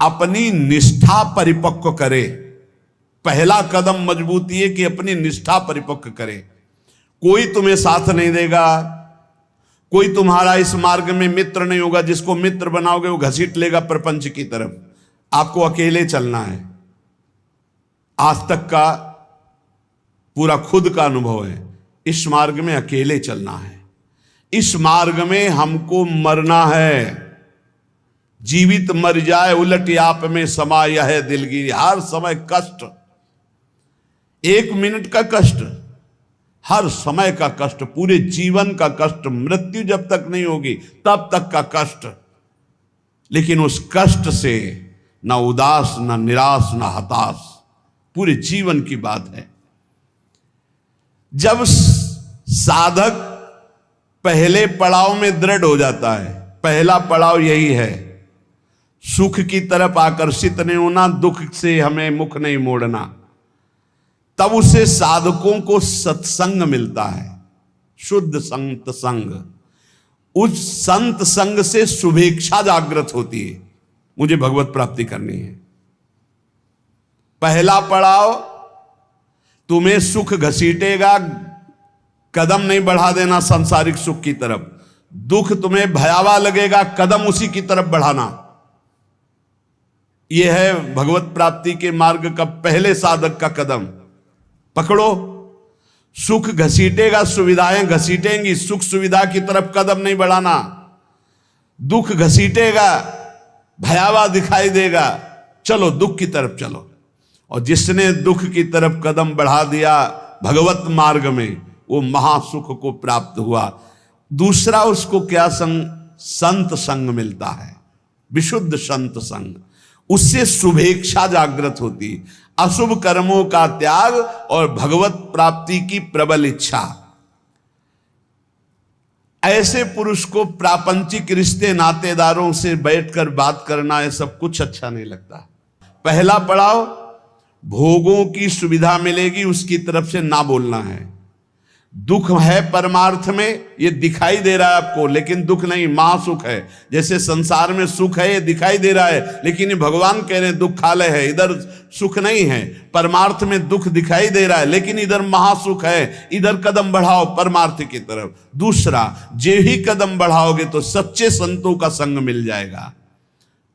अपनी निष्ठा परिपक्व करे। पहला कदम मजबूती है कि अपनी निष्ठा परिपक्व करे। कोई तुम्हें साथ नहीं देगा, कोई तुम्हारा इस मार्ग में मित्र नहीं होगा। जिसको मित्र बनाओगे वो घसीट लेगा प्रपंच की तरफ। आपको अकेले चलना है। आज तक का पूरा खुद का अनुभव है, इस मार्ग में अकेले चलना है। इस मार्ग में हमको मरना है। जीवित मर जाए उलट आप में समा यह है दिलगिरी। हर समय कष्ट, 1 मिनट का कष्ट, हर समय का कष्ट, पूरे जीवन का कष्ट। मृत्यु जब तक नहीं होगी तब तक का कष्ट। लेकिन उस कष्ट से ना उदास, ना निराश, ना हताश, पूरे जीवन की बात है। जब साधक पहले पड़ाव में दृढ़ हो जाता है, पहला पड़ाव यही है, सुख की तरफ आकर्षित नहीं होना, दुख से हमें मुख नहीं मोड़ना, तब उसे साधकों को सत्संग मिलता है, शुद्ध संत संग। उस संत संग से शुभेच्छा जागृत होती है, मुझे भगवत प्राप्ति करनी है। पहला पड़ाव तुम्हें सुख घसीटेगा, कदम नहीं बढ़ा देना सांसारिक सुख की तरफ। दुख तुम्हें भयावह लगेगा, कदम उसी की तरफ बढ़ाना। यह है भगवत प्राप्ति के मार्ग का पहले साधक का कदम। पकड़ो, सुख घसीटेगा, सुविधाएं घसीटेंगी, सुख सुविधा की तरफ कदम नहीं बढ़ाना। दुख घसीटेगा, भयावह दिखाई देगा, चलो दुख की तरफ चलो। और जिसने दुख की तरफ कदम बढ़ा दिया भगवत मार्ग में, वो महासुख को प्राप्त हुआ। दूसरा उसको क्या संग? संत संग मिलता है, विशुद्ध संत संग। उससे शुभेच्छा जागृत होती, अशुभ कर्मों का त्याग और भगवत प्राप्ति की प्रबल इच्छा। ऐसे पुरुष को प्रापंचिक रिश्ते नातेदारों से बैठकर बात करना, ये सब कुछ अच्छा नहीं लगता। पहला पड़ाव भोगों की सुविधा मिलेगी उसकी तरफ से ना बोलना है। दुख है परमार्थ में, ये दिखाई दे रहा है आपको, लेकिन दुख नहीं, महासुख है। जैसे संसार में सुख है ये दिखाई दे रहा है, लेकिन ये भगवान कह रहे हैं दुखालय है, इधर सुख नहीं है। परमार्थ में दुख दिखाई दे रहा है, लेकिन इधर महासुख है, इधर कदम बढ़ाओ परमार्थ की तरफ। दूसरा, जे ही कदम बढ़ाओगे तो सच्चे संतों का संग मिल जाएगा,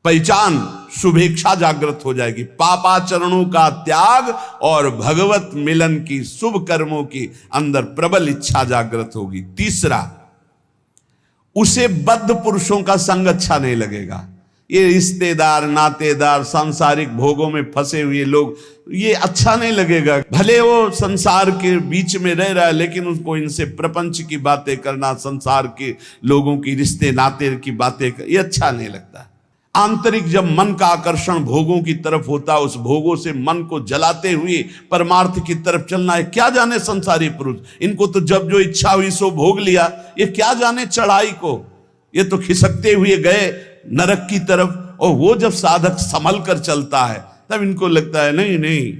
पहचान, शुभेच्छा जागृत हो जाएगी। पापाचरणों का त्याग और भगवत मिलन की, शुभ कर्मों की अंदर प्रबल इच्छा जागृत होगी। तीसरा, उसे बद्ध पुरुषों का संग अच्छा नहीं लगेगा। ये रिश्तेदार, नातेदार, सांसारिक भोगों में फंसे हुए लोग, ये अच्छा नहीं लगेगा। भले वो संसार के बीच में रह रहा है, लेकिन उसको इनसे प्रपंच की बातें करना, संसार के लोगों की रिश्ते नाते की बातें, ये अच्छा नहीं लगता। आंतरिक जब मन का आकर्षण भोगों की तरफ होता है, उस भोगों से मन को जलाते हुए परमार्थ की तरफ चलना है। क्या जाने संसारी पुरुष, इनको तो जब जो इच्छा हुई सो भोग लिया, ये क्या जाने चढ़ाई को, ये तो खिसकते हुए गए नरक की तरफ। और वो जब साधक संभल कर चलता है तब इनको लगता है नहीं नहीं,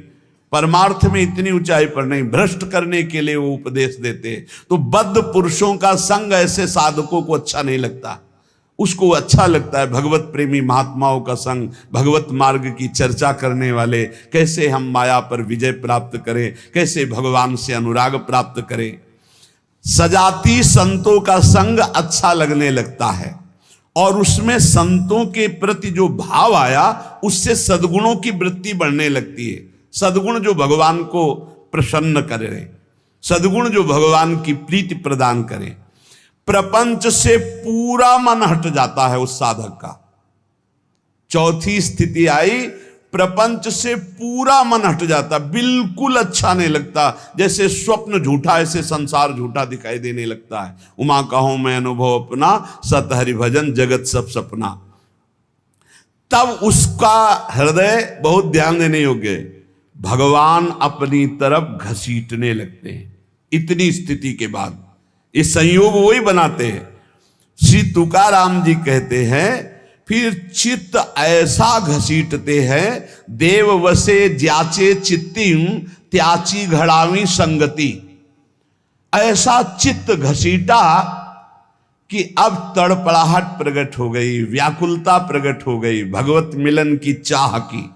परमार्थ में इतनी ऊंचाई पर नहीं, भ्रष्ट करने के लिए वो उपदेश देते। तो बद्ध पुरुषों का संग ऐसे साधकों को अच्छा नहीं लगता। उसको अच्छा लगता है भगवत प्रेमी महात्माओं का संग, भगवत मार्ग की चर्चा करने वाले, कैसे हम माया पर विजय प्राप्त करें, कैसे भगवान से अनुराग प्राप्त करें। सजाती संतों का संग अच्छा लगने लगता है, और उसमें संतों के प्रति जो भाव आया उससे सद्गुणों की वृत्ति बढ़ने लगती है। सद्गुण जो भगवान को प्रसन्न करे, सद्गुण जो भगवान की प्रीति प्रदान करें। प्रपंच से पूरा मन हट जाता है उस साधक का। चौथी स्थिति आई, प्रपंच से पूरा मन हट जाता, बिल्कुल अच्छा नहीं लगता। जैसे स्वप्न झूठा, ऐसे संसार झूठा दिखाई देने लगता है। उमा कहूं मैं अनुभव अपना, सत हरि भजन जगत सब सपना। तब उसका हृदय बहुत ध्यान देने योग्य, भगवान अपनी तरफ घसीटने लगते हैं। इतनी स्थिति के बाद ये संयोग वही बनाते हैं। श्री तुकाराम जी कहते हैं, फिर चित्त ऐसा घसीटते हैं, देव वसे ज्याचे चित्तिम त्याची घड़ावी संगति। ऐसा चित्त घसीटा कि अब तड़पड़ाहट प्रकट हो गई, व्याकुलता प्रकट हो गई भगवत मिलन की चाह की।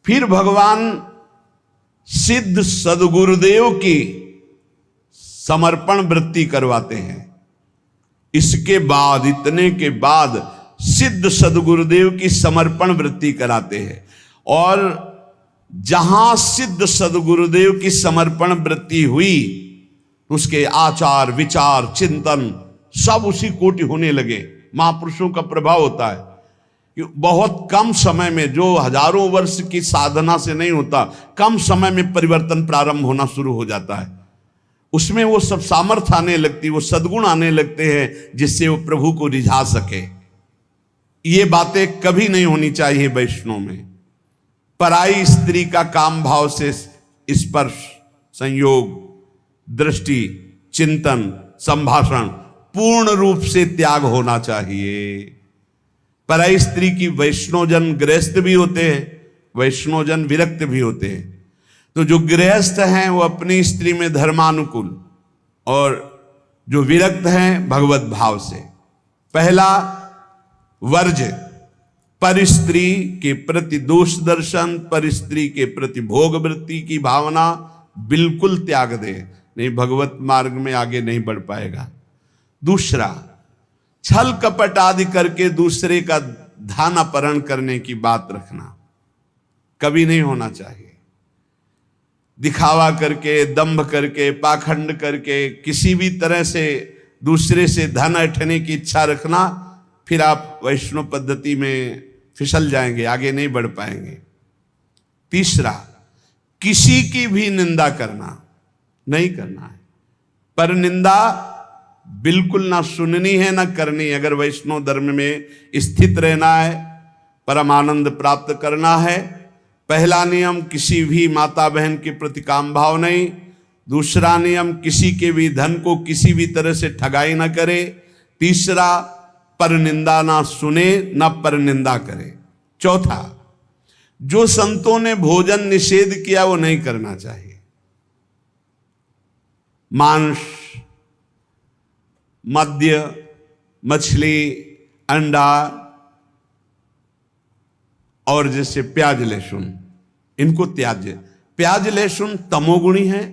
फिर भगवान सिद्ध सदगुरुदेव की समर्पण वृत्ति करवाते हैं। इसके बाद, इतने के बाद सिद्ध सदगुरुदेव की समर्पण वृत्ति कराते हैं। और जहां सिद्ध सदगुरुदेव की समर्पण वृत्ति हुई, उसके आचार विचार चिंतन सब उसी कोटि होने लगे। महापुरुषों का प्रभाव होता है कि बहुत कम समय में, जो हजारों वर्ष की साधना से नहीं होता, कम समय में परिवर्तन प्रारंभ होना शुरू हो जाता है। उसमें वो सब सामर्थ्य आने लगती, वो सद्गुण आने लगते हैं जिससे वो प्रभु को रिझा सके। ये बातें कभी नहीं होनी चाहिए वैष्णव में। पराई स्त्री का काम भाव से स्पर्श, संयोग, दृष्टि, चिंतन, संभाषण पूर्ण रूप से त्याग होना चाहिए। पराई स्त्री की वैष्णवजन गृहस्थ भी होते हैं, वैष्णवजन विरक्त भी होते हैं। तो जो गृहस्थ हैं वो अपनी स्त्री में धर्मानुकूल, और जो विरक्त हैं भगवत भाव से। पहला वर्ज, पर स्त्री के प्रति दोष दर्शन, पर स्त्री के प्रति भोग वृत्ति की भावना बिल्कुल त्याग दे, नहीं भगवत मार्ग में आगे नहीं बढ़ पाएगा। दूसरा, छल कपट आदि करके दूसरे का धन अपहरण करने की बात रखना कभी नहीं होना चाहिए। दिखावा करके, दंभ करके, पाखंड करके, किसी भी तरह से दूसरे से धन ऐंठने की इच्छा रखना, फिर आप वैष्णव पद्धति में फिसल जाएंगे, आगे नहीं बढ़ पाएंगे। तीसरा, किसी की भी निंदा करना नहीं करना है। पर निंदा बिल्कुल ना सुननी है ना करनी। अगर वैष्णव धर्म में स्थित रहना है, परम आनंद प्राप्त करना है, पहला नियम किसी भी माता बहन के प्रति काम भाव नहीं। दूसरा नियम किसी के भी धन को किसी भी तरह से ठगाई ना करे। तीसरा, पर निंदा ना सुने ना पर निंदा करे। चौथा, जो संतों ने भोजन निषेध किया वो नहीं करना चाहिए। मांस, मद्य, मछली, अंडा और जैसे प्याज लहसुन, इनको त्याज्य। प्याज लहसुन तमोगुणी है,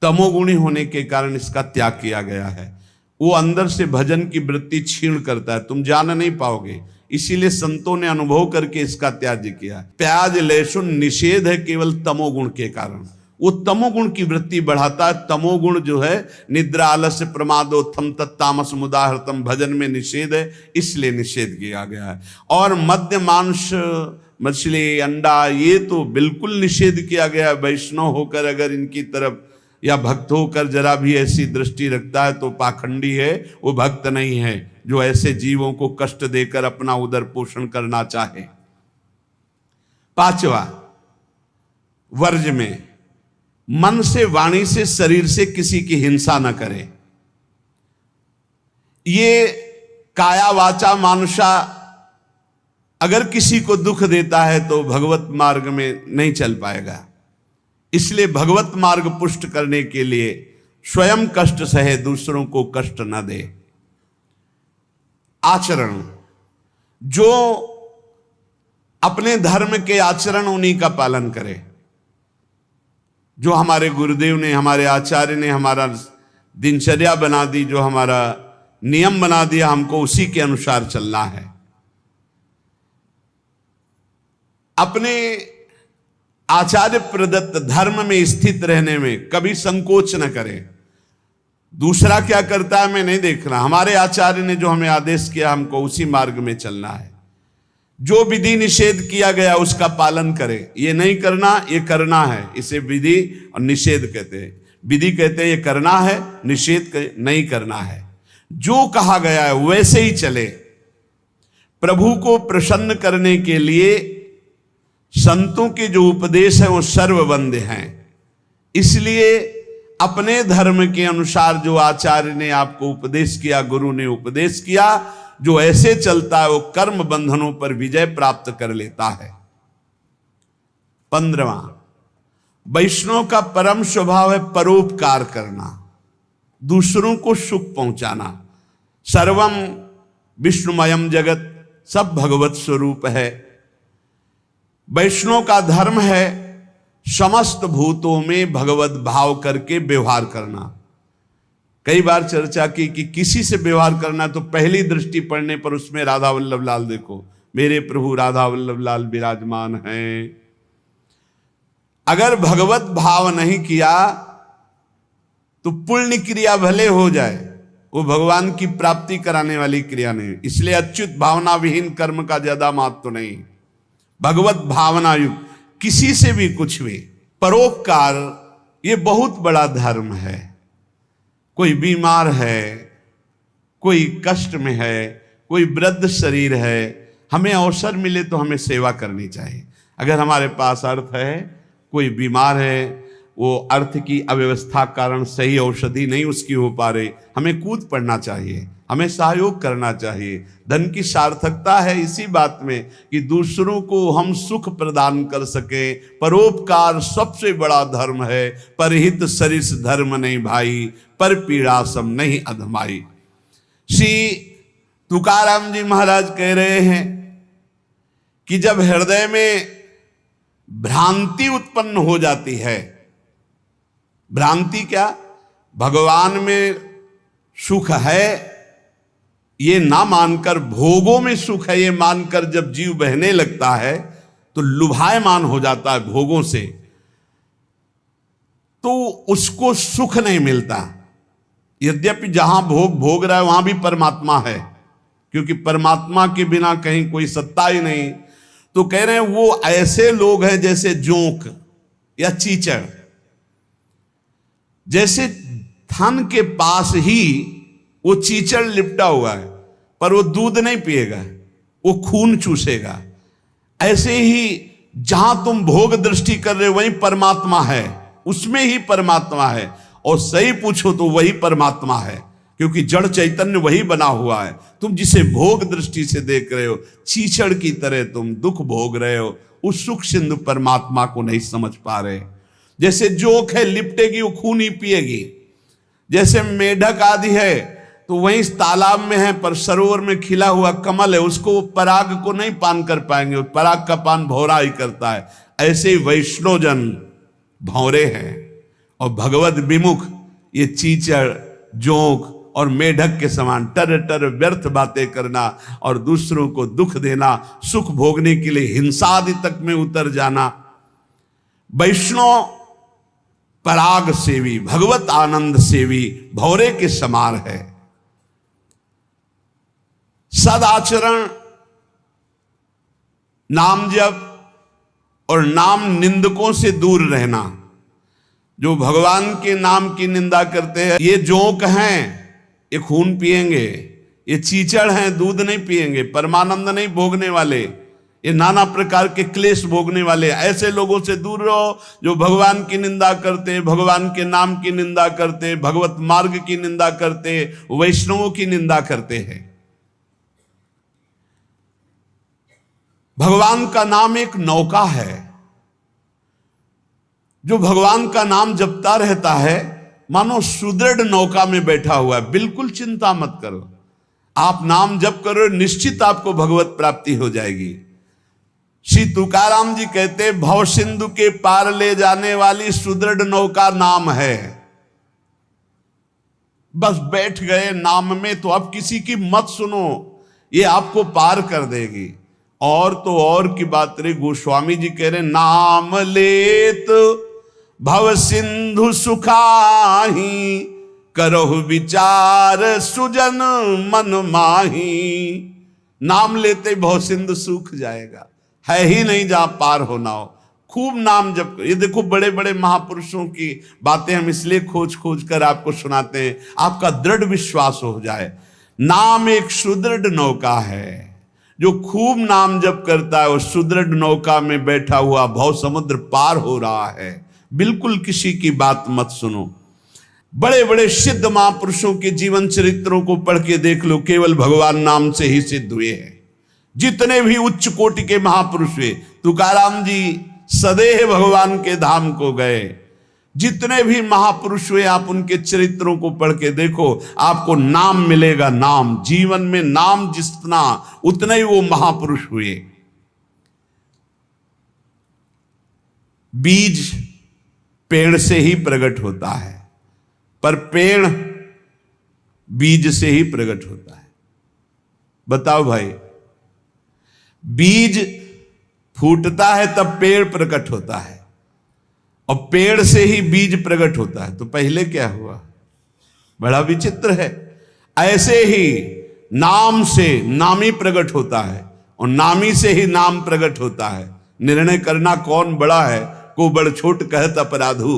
तमोगुणी होने के कारण इसका त्याग किया गया है। वो अंदर से भजन की वृत्ति छीण करता है, तुम जान नहीं पाओगे। इसीलिए संतों ने अनुभव करके इसका त्याज्य किया। प्याज लहसुन निषेध है केवल तमोगुण के कारण, वो तमोगुण की वृत्ति बढ़ाता है। तमोगुण जो है निद्रा, आलस्य, प्रमादोत्थम तत्तामस मुदाहृतम, भजन में निषेध है, इसलिए निषेध किया गया है। और मद्य, मांस, मछली, अंडा ये तो बिल्कुल निषेध किया गया है। वैष्णव होकर अगर इनकी तरफ या भक्त होकर जरा भी ऐसी दृष्टि रखता है तो पाखंडी है, वो भक्त नहीं है जो ऐसे जीवों को कष्ट देकर अपना उदर पोषण करना चाहे। पांचवा, वर्ज में मन से, वाणी से, शरीर से किसी की हिंसा न करे। ये काया वाचा मानुषा अगर किसी को दुख देता है तो भगवत मार्ग में नहीं चल पाएगा। इसलिए भगवत मार्ग पुष्ट करने के लिए स्वयं कष्ट सहे, दूसरों को कष्ट न दे। आचरण, जो अपने धर्म के आचरण उन्हीं का पालन करे। जो हमारे गुरुदेव ने, हमारे आचार्य ने हमारा दिनचर्या बना दी, जो हमारा नियम बना दिया, हमको उसी के अनुसार चलना है। अपने आचार्य प्रदत्त धर्म में स्थित रहने में कभी संकोच न करें। दूसरा क्या करता है मैं नहीं देख रहा, हमारे आचार्य ने जो हमें आदेश किया हमको उसी मार्ग में चलना है। जो विधि निषेध किया गया उसका पालन करें। ये नहीं करना, ये करना है, इसे विधि और निषेध कहते हैं। विधि कहते हैं ये करना है, निषेध नहीं करना है। जो कहा गया है वैसे ही चले। प्रभु को प्रसन्न करने के लिए संतों के जो उपदेश है वो सर्ववंद्य हैं। इसलिए अपने धर्म के अनुसार जो आचार्य ने आपको उपदेश किया, गुरु ने उपदेश किया, जो ऐसे चलता है वो कर्म बंधनों पर विजय प्राप्त कर लेता है। 15वां, वैष्णव का परम स्वभाव है परोपकार करना, दूसरों को सुख पहुंचाना। सर्वम विष्णुमयम जगत, सब भगवत स्वरूप है। वैष्णव का धर्म है समस्त भूतों में भगवत भाव करके व्यवहार करना। कई बार चर्चा की कि किसी से व्यवहार करना तो पहली दृष्टि पड़ने पर उसमें राधा वल्लभ लाल देखो, मेरे प्रभु राधा वल्लभ लाल विराजमान हैं। अगर भगवत भाव नहीं किया तो पुण्य क्रिया भले हो जाए, वो भगवान की प्राप्ति कराने वाली क्रिया नहीं। इसलिए अच्युत भावना विहीन कर्म का ज्यादा महत्व नहीं, भगवत भावना युक्त किसी से भी कुछ भी। परोपकार ये बहुत बड़ा धर्म है। कोई बीमार है, कोई कष्ट में है, कोई वृद्ध शरीर है, हमें अवसर मिले तो हमें सेवा करनी चाहिए। अगर हमारे पास अर्थ है, कोई बीमार है, वो अर्थ की अव्यवस्था कारण सही औषधि नहीं उसकी हो पा रही, हमें कूद पड़ना चाहिए, हमें सहयोग करना चाहिए। धन की सार्थकता है इसी बात में कि दूसरों को हम सुख प्रदान कर सके। परोपकार सबसे बड़ा धर्म है। परहित सरिस धर्म नहीं भाई, पर पीड़ा सम नहीं अधमाई। श्री तुकाराम जी महाराज कह रहे हैं कि जब हृदय में भ्रांति उत्पन्न हो जाती है, भ्रांति क्या, भगवान में सुख है ये ना मानकर, भोगों में सुख है ये मानकर जब जीव बहने लगता है तो लुभायमान हो जाता है भोगों से, तो उसको सुख नहीं मिलता। यद्यपि जहां भोग भोग रहा है वहां भी परमात्मा है, क्योंकि परमात्मा के बिना कहीं कोई सत्ता ही नहीं। तो कह रहे हैं वो ऐसे लोग हैं जैसे जोंक या चीचड़, जैसे थन के पास ही वो चीचड़ लिपटा हुआ है, पर वो दूध नहीं पिएगा, वो खून चूसेगा। ऐसे ही जहां तुम भोग दृष्टि कर रहे हो वही परमात्मा है, उसमें ही परमात्मा है। और सही पूछो तो वही परमात्मा है, क्योंकि जड़ चैतन्य वही बना हुआ है। तुम जिसे भोग दृष्टि से देख रहे हो, चीचड़ की तरह तुम दुख भोग रहे हो, उस सुख सिंधु परमात्मा को नहीं समझ पा रहे। जैसे जोंक है, लिपटेगी वो खून ही पिएगी। जैसे मेढक आदि है तो वहीं तालाब में है, पर सरोवर में खिला हुआ कमल है, उसको पराग को नहीं पान कर पाएंगे, पराग का पान भौरा ही करता है। ऐसे ही वैष्णवजन भौरे हैं और भगवत विमुख ये चीचड़, जोंक और मेढक के समान टर टर व्यर्थ बातें करना और दूसरों को दुख देना, सुख भोगने के लिए हिंसा आदि तक में उतर जाना। वैष्णव पराग सेवी, भगवत आनंद सेवी भौरे के समान है। सदाचरण, नाम जप और नाम निंदकों से दूर रहना। जो भगवान के नाम की निंदा करते हैं, ये जोंक हैं, ये खून पिएंगे, ये चीचड़ हैं, दूध नहीं पिएंगे, परमानंद नहीं भोगने वाले, ये नाना प्रकार के क्लेश भोगने वाले। ऐसे लोगों से दूर रहो जो भगवान की निंदा करते, भगवान के नाम की निंदा करते, भगवत मार्ग की निंदा करते, वैष्णवों की निंदा करते हैं। भगवान का नाम एक नौका है, जो भगवान का नाम जपता रहता है मानो सुदृढ़ नौका में बैठा हुआ है। बिल्कुल चिंता मत करो, आप नाम जप करो, निश्चित आपको भगवत प्राप्ति हो जाएगी। श्री तुकाराम जी कहते, भव सिंधु के पार ले जाने वाली सुदृढ़ नौका नाम है। बस बैठ गए नाम में तो अब किसी की मत सुनो, ये आपको पार कर देगी। और तो और की बात रे, गोस्वामी जी कह रहे, नाम लेत भव सिंधु सुखाही, करहु विचार सुजन मन माही। नाम लेते भव सिंधु सूख जाएगा, है ही नहीं जहां पार होना हो। खूब नाम जप। ये देखो बड़े बड़े महापुरुषों की बातें हम इसलिए खोज खोज कर आपको सुनाते हैं, आपका दृढ़ विश्वास हो जाए। नाम एक सुदृढ़ नौका है, जो खूब नाम जप करता है वो सुदृढ़ नौका में बैठा हुआ भव समुद्र पार हो रहा है। बिल्कुल किसी की बात मत सुनो। बड़े बड़े सिद्ध महापुरुषों के जीवन चरित्रों को पढ़ के देख लो, केवल भगवान नाम से ही सिद्ध हुए हैं। जितने भी उच्च कोटि के महापुरुष हुए, तुकाराम जी सदैव भगवान के धाम को गए, जितने भी महापुरुष हुए आप उनके चरित्रों को पढ़ के देखो, आपको नाम मिलेगा। नाम, जीवन में नाम जितना उतने ही वो महापुरुष हुए। बीज पेड़ से ही प्रकट होता है, पर पेड़ बीज से ही प्रकट होता है। बताओ भाई, बीज फूटता है तब पेड़ प्रकट होता है, और पेड़ से ही बीज प्रकट होता है। तो पहले क्या हुआ? बड़ा विचित्र है। ऐसे ही नाम से नामी प्रकट होता है, और नामी से ही नाम प्रकट होता है। निर्णय करना कौन बड़ा है, को बड़ छोट कहत अपराधु।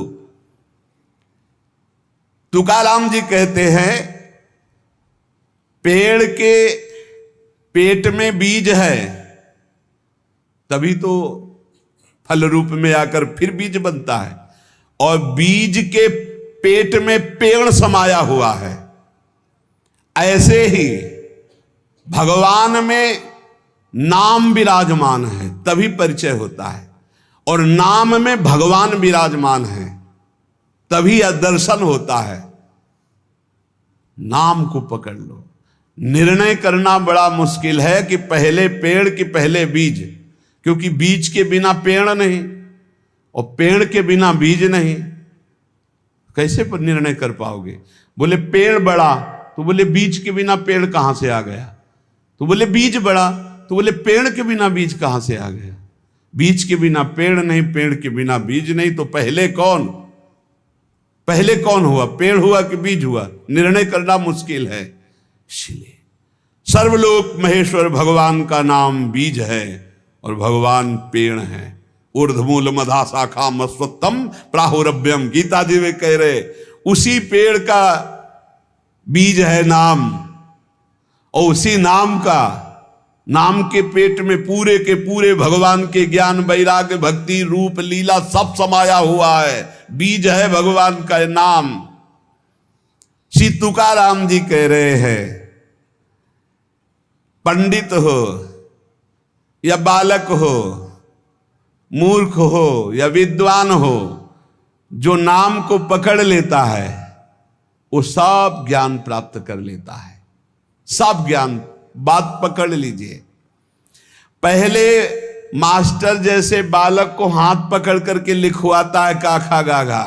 तुकाराम जी कहते हैं, पेड़ के पेट में बीज है, तभी तो फल रूप में आकर फिर बीज बनता है, और बीज के पेट में पेड़ समाया हुआ है। ऐसे ही भगवान में नाम विराजमान है, तभी परिचय होता है, और नाम में भगवान विराजमान है, तभी दर्शन होता है। नाम को पकड़ लो। निर्णय करना बड़ा मुश्किल है कि पहले पेड़ कि पहले बीज, क्योंकि बीज के बिना पेड़ नहीं, और पेड़ के बिना बीज नहीं। कैसे पर निर्णय कर पाओगे? बोले पेड़ बड़ा, तो बोले बीज के बिना पेड़ कहां से आ गया? तो बोले बीज बड़ा, तो बोले पेड़ के बिना बीज कहां से आ गया? बीज के बिना पेड़ नहीं, पेड़ के बिना बीज नहीं। तो पहले कौन हुआ? पेड़ हुआ कि बीज हुआ? निर्णय करना मुश्किल है। इसलिए सर्वलोक महेश्वर भगवान का नाम बीज है, और भगवान पेड़ है। ऊर्ध्वमूल मधा शाखा मस्वत्तम प्राहुरभ्यम, गीता जी में कह रहे, उसी पेड़ का बीज है नाम, और उसी नाम के पेट में पूरे के पूरे भगवान के ज्ञान, वैराग्य, भक्ति, रूप, लीला सब समाया हुआ है। बीज है भगवान का नाम। श्री तुकाराम जी कह रहे हैं, पंडित हो या बालक हो, मूर्ख हो या विद्वान हो, जो नाम को पकड़ लेता है वो सब ज्ञान प्राप्त कर लेता है। सब ज्ञान, बात पकड़ लीजिए। पहले मास्टर जैसे बालक को हाथ पकड़ करके लिखवाता है काखा गाघा,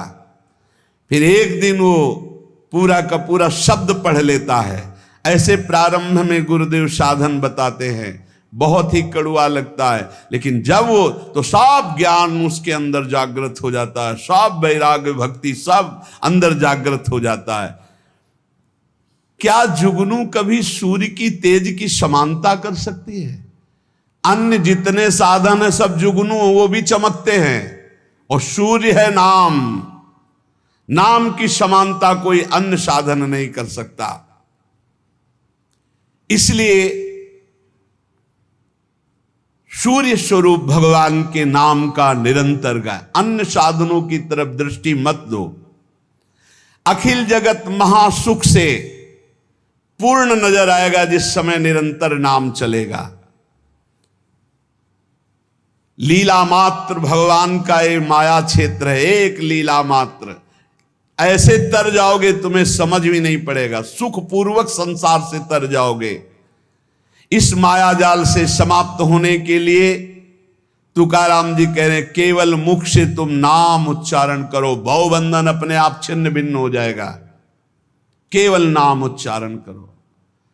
फिर एक दिन वो पूरा का पूरा शब्द पढ़ लेता है। ऐसे प्रारंभ में गुरुदेव साधन बताते हैं, बहुत ही कड़वा लगता है, लेकिन जब वो तो सब ज्ञान उसके अंदर जागृत हो जाता है, सब वैराग्य, भक्ति सब अंदर जागृत हो जाता है। क्या जुगनू कभी सूर्य की तेज की समानता कर सकती है? अन्य जितने साधन है सब जुगनू, वो भी चमकते हैं, और सूर्य है नाम। नाम की समानता कोई अन्य साधन नहीं कर सकता। इसलिए सूर्य स्वरूप भगवान के नाम का निरंतर गाय। अन्य साधनों की तरफ दृष्टि मत दो। अखिल जगत महासुख से पूर्ण नजर आएगा जिस समय निरंतर नाम चलेगा। लीला मात्र भगवान का ये माया क्षेत्र है, एक लीला मात्र। ऐसे तर जाओगे तुम्हें समझ भी नहीं पड़ेगा, सुख पूर्वक संसार से तर जाओगे। इस माया जाल से समाप्त होने के लिए तुकाराम जी कह रहे हैं, केवल मुख से तुम नाम उच्चारण करो, भवबंधन अपने आप छिन्न भिन्न हो जाएगा। केवल नाम उच्चारण करो।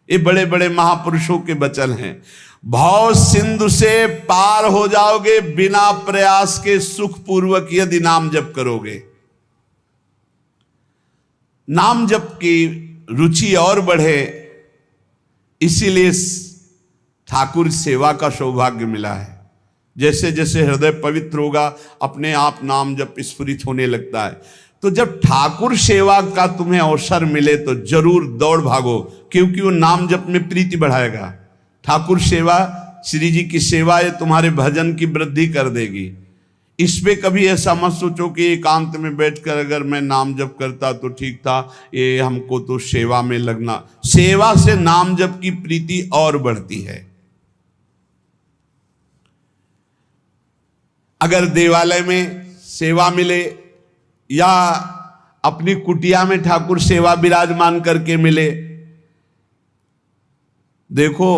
ये बड़े बड़े महापुरुषों के वचन हैं। भव सिंधु से पार हो जाओगे बिना प्रयास के, सुख पूर्वक यदि नाम जप करोगे। नाम जप की रुचि और बढ़े, इसीलिए ठाकुर सेवा का सौभाग्य मिला है। जैसे जैसे हृदय पवित्र होगा अपने आप नाम जप स्फुरित होने लगता है। तो जब ठाकुर सेवा का तुम्हें अवसर मिले तो जरूर दौड़ भागो, क्योंकि वो नाम जप में प्रीति बढ़ाएगा। ठाकुर सेवा, श्री जी की सेवा, ये तुम्हारे भजन की वृद्धि कर देगी। इसमें कभी ऐसा मत सोचो कि एकांत में बैठकर अगर मैं नाम जप करता तो ठीक था, ये हमको तो सेवा में लगना। सेवा से नाम जप की प्रीति और बढ़ती है। अगर देवालय में सेवा मिले या अपनी कुटिया में ठाकुर सेवा विराजमान करके मिले। देखो,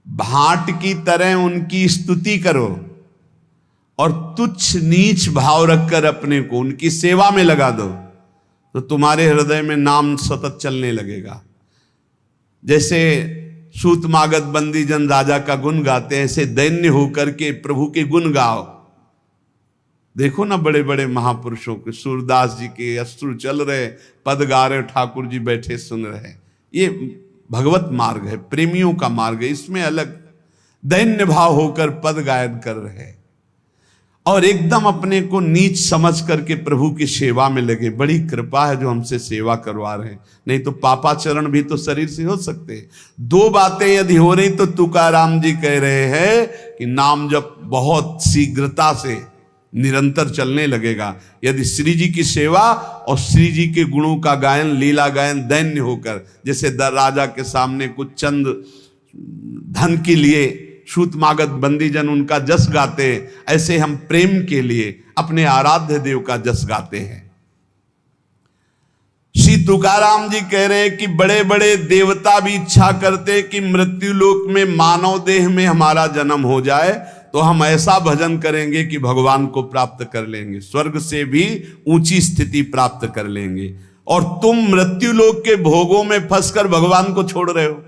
भांट की तरह उनकी स्तुति करो और तुच्छ नीच भाव रखकर अपने को उनकी सेवा में लगा दो, तो तुम्हारे हृदय में नाम सतत चलने लगेगा। जैसे सूतमागध बंदी जन राजा का गुण गाते हैं, ऐसे दैन्य होकर के प्रभु के गुण गाओ। देखो ना, बड़े बड़े महापुरुषों के, सूरदास जी के अश्रु चल रहे, पद गा रहे, ठाकुर जी बैठे सुन रहे। ये भगवत मार्ग है, प्रेमियों का मार्ग है। इसमें अलग दैन्य भाव होकर पद गायन कर रहे और एकदम अपने को नीच समझ करके प्रभु की सेवा में लगे। बड़ी कृपा है जो हमसे सेवा करवा रहे हैं, नहीं तो पापाचरण भी तो शरीर से हो सकते हैं। दो बातें यदि हो रही तो तुकाराम जी कह रहे हैं कि नाम जब बहुत शीघ्रता से निरंतर चलने लगेगा। यदि श्री जी की सेवा और श्री जी के गुणों का गायन, लीला गायन दैन्य होकर, जैसे राजा के सामने कुछ चंद धन के लिए सूतमागध बंदीजन उनका जस गाते, ऐसे हम प्रेम के लिए अपने आराध्य देव का जस गाते हैं। श्री तुकाराम जी कह रहे हैं कि बड़े बड़े देवता भी इच्छा करते कि मृत्यु लोक में मानव देह में हमारा जन्म हो जाए, तो हम ऐसा भजन करेंगे कि भगवान को प्राप्त कर लेंगे, स्वर्ग से भी ऊंची स्थिति प्राप्त कर लेंगे। और तुम मृत्यु लोक के भोगों में फंसकर भगवान को छोड़ रहे हो।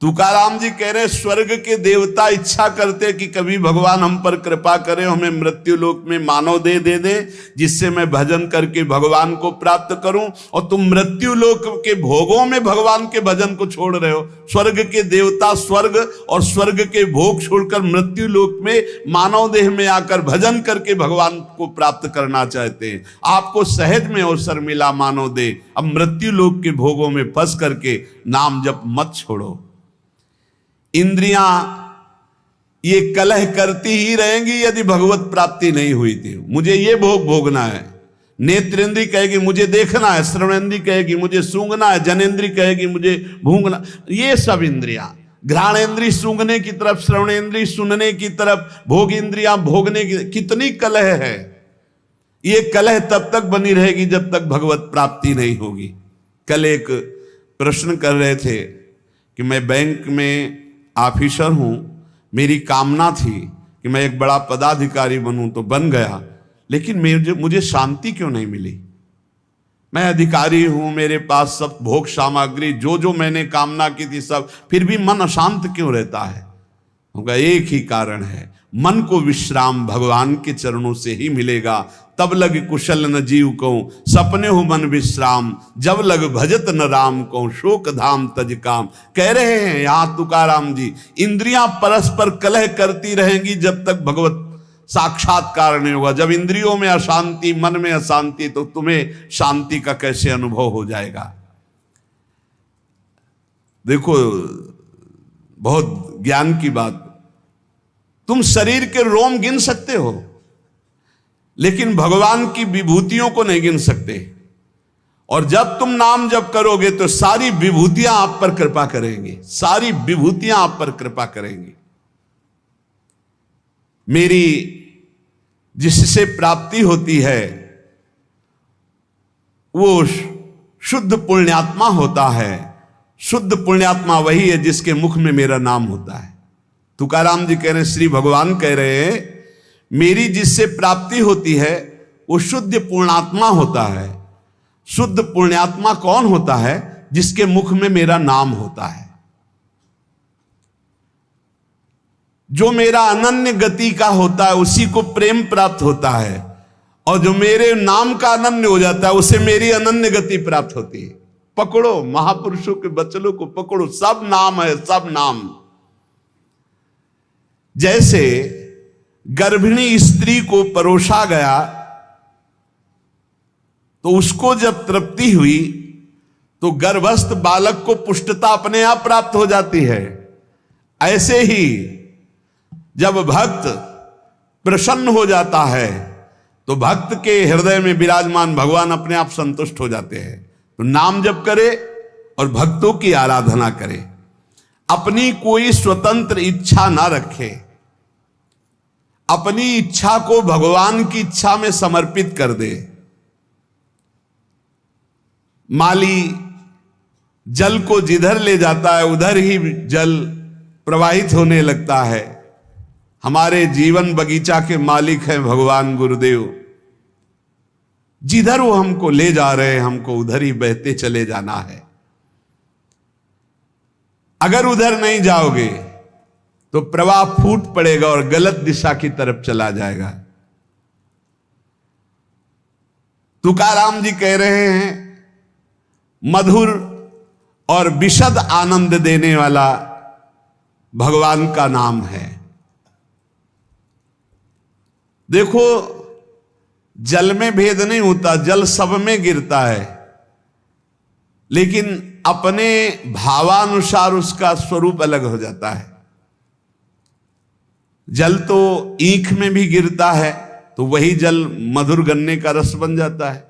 तुकाराम जी कह रहे स्वर्ग के देवता इच्छा करते कि कभी भगवान हम पर कृपा करें, हमें मृत्यु लोक में मानव देह दे दे जिससे मैं भजन करके भगवान को प्राप्त करूं, और तुम मृत्यु लोक के भोगों में भगवान के भजन को छोड़ रहे हो। स्वर्ग के देवता स्वर्ग और स्वर्ग के भोग छोड़कर मृत्यु लोक में मानव देह में आकर भजन करके भगवान को प्राप्त करना चाहते हैं। आपको सहज में अवसर मिला मानव देह, अब मृत्यु लोक के भोगों में फंस करके नाम जप मत छोड़ो। इंद्रियां ये कलह करती ही रहेंगी यदि भगवत प्राप्ति नहीं हुई थी। मुझे ये भोग भोगना है, नेत्रेंद्री कहेगी मुझे देखना है, श्रवणेंद्री कहेगी मुझे सूंघना है, जनेंद्री कहेगी मुझे भूंगना। ये सब इंद्रियां, घ्राणेंद्री सूंघने की तरफ, श्रवणेंद्री सुनने की तरफ, भोग इंद्रियां भोगने की, कितनी कलह है। ये कलह तब तक बनी रहेगी जब तक भगवत प्राप्ति नहीं होगी। कल एक प्रश्न कर रहे थे कि मैं बैंक में ऑफिसर हूं, मेरी कामना थी कि मैं एक बड़ा पदाधिकारी बनूं, तो बन गया, लेकिन मुझे शांति क्यों नहीं मिली। मैं अधिकारी हूं, मेरे पास सब भोग सामग्री जो मैंने कामना की थी सब, फिर भी मन अशांत क्यों रहता है। उनका एक ही कारण है, मन को विश्राम भगवान के चरणों से ही मिलेगा। तब लग कुशल न जीव को, सपने हो मन विश्राम, जब लग भजत न राम को, शोक धाम तज काम। कह रहे हैं यहां तुकाराम जी, इंद्रियां परस्पर कलह करती रहेंगी जब तक भगवत साक्षात्कार नहीं होगा। जब इंद्रियों में अशांति, मन में अशांति, तो तुम्हें शांति का कैसे अनुभव हो जाएगा। देखो, बहुत ज्ञान की बात, तुम शरीर के रोम गिन सकते हो लेकिन भगवान की विभूतियों को नहीं गिन सकते। और जब तुम नाम जप करोगे तो सारी विभूतियां आप पर कृपा करेंगी, सारी विभूतियां आप पर कृपा करेंगी। मेरी जिससे प्राप्ति होती है वो शुद्ध पुण्यात्मा होता है। शुद्ध पुण्यात्मा वही है जिसके मुख में मेरा नाम होता है। तुकाराम जी कह रहे हैं, श्री भगवान कह रहे हैं, मेरी जिससे प्राप्ति होती है वो शुद्ध पुण्यात्मा होता है। शुद्ध पुण्यात्मा कौन होता है? जिसके मुख में मेरा नाम होता है, जो मेरा अनन्य गति का होता है, उसी को प्रेम प्राप्त होता है। और जो मेरे नाम का अनन्य हो जाता है उसे मेरी अनन्य गति प्राप्त होती है। पकड़ो, महापुरुषों के वचनों को पकड़ो, सब नाम है, सब नाम। जैसे गर्भिणी स्त्री को परोसा गया तो उसको जब तृप्ति हुई तो गर्भस्थ बालक को पुष्टता अपने आप प्राप्त हो जाती है। ऐसे ही जब भक्त प्रसन्न हो जाता है तो भक्त के हृदय में विराजमान भगवान अपने आप संतुष्ट हो जाते हैं। तो नाम जप करे और भक्तों की आराधना करे, अपनी कोई स्वतंत्र इच्छा ना रखे, अपनी इच्छा को भगवान की इच्छा में समर्पित कर दे। माली जल को जिधर ले जाता है उधर ही जल प्रवाहित होने लगता है। हमारे जीवन बगीचा के मालिक हैं भगवान गुरुदेव। जिधर वो हमको ले जा रहे हैं हमको उधर ही बहते चले जाना है। अगर उधर नहीं जाओगे तो प्रवाह फूट पड़ेगा और गलत दिशा की तरफ चला जाएगा। तुकाराम जी कह रहे हैं मधुर और विशद आनंद देने वाला भगवान का नाम है। देखो जल में भेद नहीं होता, जल सब में गिरता है, लेकिन अपने भावानुसार उसका स्वरूप अलग हो जाता है। जल तो ईख में भी गिरता है तो वही जल मधुर गन्ने का रस बन जाता है,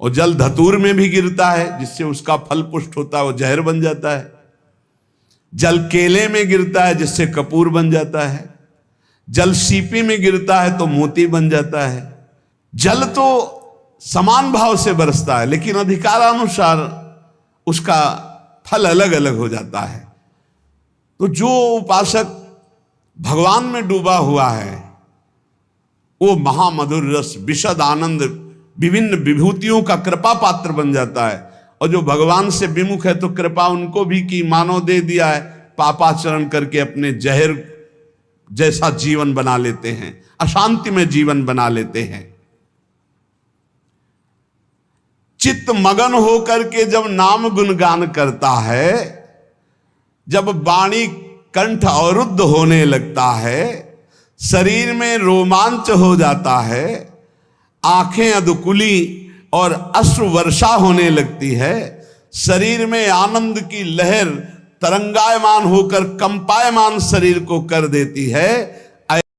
और जल धतूर में भी गिरता है जिससे उसका फल पुष्ट होता है, वो जहर बन जाता है। जल केले में गिरता है जिससे कपूर बन जाता है। जल सीपी में गिरता है तो मोती बन जाता है। जल तो समान भाव से बरसता है लेकिन अधिकारानुसार उसका फल अलग अलग हो जाता है। तो जो उपासक भगवान में डूबा हुआ है वो महामधुर रस विशद आनंद विभिन्न विभूतियों का कृपा पात्र बन जाता है। और जो भगवान से विमुख है तो कृपा उनको भी की, मानो दे दिया है, पापाचरण करके अपने जहर जैसा जीवन बना लेते हैं, अशांति में जीवन बना लेते हैं। चित्त मगन होकर के जब नाम गुणगान करता है, जब वाणी कंठ अवरुद्ध होने लगता है, शरीर में रोमांच हो जाता है, आंखें अधकुली और अश्रु वर्षा होने लगती है, शरीर में आनंद की लहर तरंगायमान होकर कंपायमान शरीर को कर देती है,